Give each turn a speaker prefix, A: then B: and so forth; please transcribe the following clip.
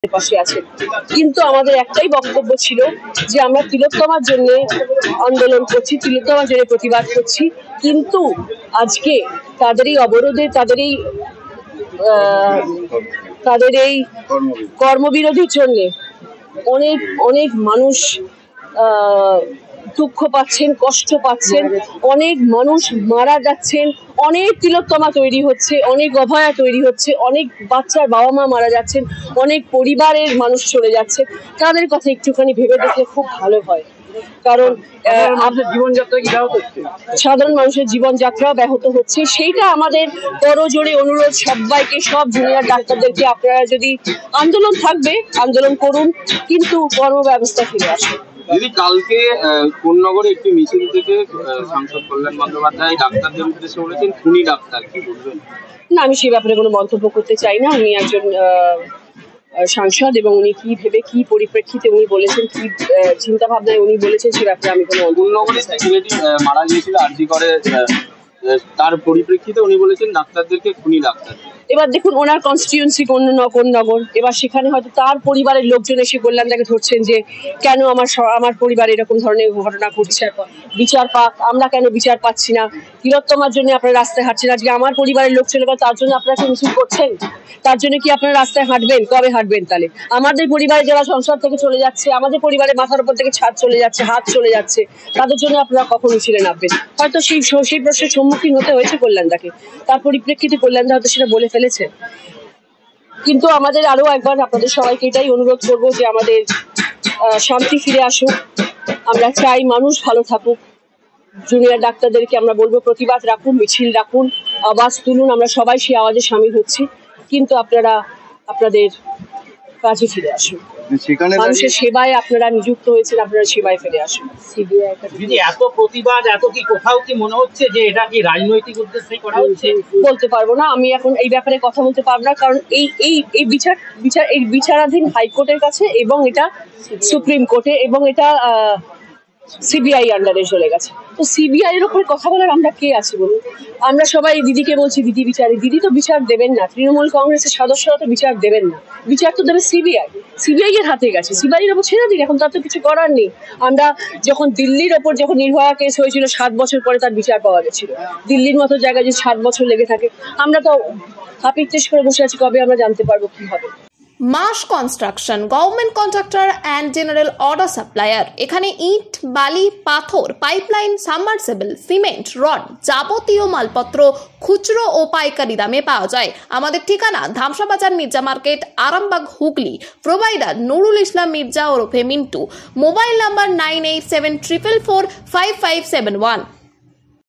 A: পাশে আছেন। কিন্তু আমাদের একটাই বক্তব্য ছিল যে আমরা তিলোত্তমার জন্য আন্দোলন করছি, তিলোত্তমার জন্য প্রতিবাদ করছি, কিন্তু আজকে তাদের এই অবরোধে তাদের এই কর্মবিরোধীর জন্য অনেক অনেক মানুষ দুঃখ পাচ্ছেন, কষ্ট পাচ্ছেন, অনেক মানুষ মারা যাচ্ছেন, অনেক তিলোত্তমা তৈরি হচ্ছে, অনেক অভয়া তৈরি হচ্ছে, অনেক বাচ্চার বাবা মা মারা যাচ্ছেন, অনেক পরিবারের মানুষ চলে যাচ্ছে। তাদের কথা একটুখানি ভেবে দেখলে খুব ভালো হয়, কারণ সাধারণ মানুষের জীবনযাত্রা ব্যাহত হচ্ছে। সেইটা আমাদের করজোড়ে অনুরোধ সবাইকে, সব জুনিয়র ডাক্তারদেরকে, আপনারা যদি আন্দোলন থাকবে আন্দোলন করুন, কিন্তু কর্মব্যবস্থা ফিরে আসুন।
B: দিদি, কালকে কোন্নগরে একটি মিছিল থেকে সাংসদ কল্যাণ বন্দ্যোপাধ্যায় ডাক্তারদের উদ্দেশ্যে বলেছেন খুনি ডাক্তার, কি বলবেন?
A: না, আমি সেই ব্যাপারে কোনো মন্তব্য করতে চাই না। উনি একজন সাংসদ এবং উনি কি ভেবে, কি পরিপ্রেক্ষিতে উনি বলেছেন, কি চিন্তা ভাবনায় উনি বলেছেন, সে ব্যাপারে আমি কোনো
B: কোন্নগরে ছেলেটি মারা গিয়েছিল আরজি করে, তার পরিপ্রেক্ষিতে উনি বলেছেন ডাক্তারদেরকে খুনি ডাক্তার।
A: এবার দেখুন, ওনার কনস্টিটিউয়েন্সি কোন নগর, এবার সেখানে হয়তো তার পরিবারের লোকজন এসে কল্যাণদাকে ধরছেন যে কেন আমার পরিবারে এরকম ধরনের ঘটনা ঘটছে, বিচার পাক, আমরা কেন বিচার পাচ্ছি না, তিলোত্তমার জন্য আপনারা রাস্তায় হাঁটছেন, আজকে আমার পরিবারের লোক চলে গেল তার জন্য আপনারা কি মিছিল করছেন? তার জন্য কি আপনারা রাস্তায় হাঁটবেন? কবে হাঁটবেন? তাহলে আমাদের পরিবারে যারা সংসার থেকে চলে যাচ্ছে, আমাদের পরিবারের মাথার উপর থেকে ছাদ চলে যাচ্ছে, হাত চলে যাচ্ছে, তাদের জন্য আপনারা কখন মিছিলে নামবেন? হয়তো সেই প্রশ্নের সম্মুখীন হতে হয়েছে কল্যাণদাকে, তার পরিপ্রেক্ষিতে কল্যাণদা হয়তো সেটা বলে ফেলেছে। কিন্তু আমাদের আরো একবার আপনাদের সবাইকে এটাই অনুরোধ করবো যে আমাদের শান্তি ফিরে আসুক। আমরা চাই মানুষ ভালো থাকুক। জুনিয়র ডাক্তারদেরকে আমরা বলবো প্রতিবাদ রাখুন, মিছিল রাখুন, আওয়াজ তুলুন, আমরা সবাই সেই আওয়াজে সামিল হচ্ছি, কিন্তু আপনারা আপনাদের কাজে ফিরে আসুন। মানুষের সেবায় আপনারা নিযুক্ত হয়েছেন, আপনারা সেবায় ফিরে আসুন।
C: এত প্রতিবাদ, এত কি কোথাও কি মনে হচ্ছে যে এটা কি রাজনৈতিক উদ্দেশ্যে করা হচ্ছে?
A: বলতে পারবো না, আমি এখন এই ব্যাপারে কথা বলতে পারবো না, কারণ এই বিচারাধীন হাইকোর্টের কাছে, এবং এটা সুপ্রিম কোর্টে, এবং এটা সিবিআই আন্ডারে চলে গেছে। তো সিবিআই এর উপরে কথা বলার আমরা কে আছি বলুন? আমরা সবাই দিদিকে বলছি দিদি বিচারে, দিদি তো বিচার দেবেন না, তৃণমূল কংগ্রেসের সদস্যরা তো বিচার দেবেন না, বিচার তো দেবে সিবিআই এর হাতে গেছে, সিবিআই এর উপর ছেড়ে দিন, এখন তার তো কিছু করার নেই। আমরা যখন দিল্লির ওপর যখন নির্ভয়া কেস হয়েছিল, 7 বছর পরে তার বিচার পাওয়া গেছিল। দিল্লির মতো জায়গায় যদি 7 বছর লেগে থাকে, আমরা তো হাপিত্তেশ করে বসে আছি, কবে আমরা জানতে পারবো কি হবে।
D: Mass construction, government contractor and general order supplier. এখানে ইট, বালি, পাথর, পাইপলাইন, সাবমার্সিবল, সিমেন্ট, রড, যাবতীয় মালপত্র খুচরো ও পাইকারি দামে পাওয়া যায়। আমাদের ঠিকানা ধামসা বাজার, মির্জা মার্কেট, আরামবাগ, হুগলি। প্রোভাইডার নুরুল ইসলাম মির্জা ওরফে মিন্টু। Mobile number 9874445571।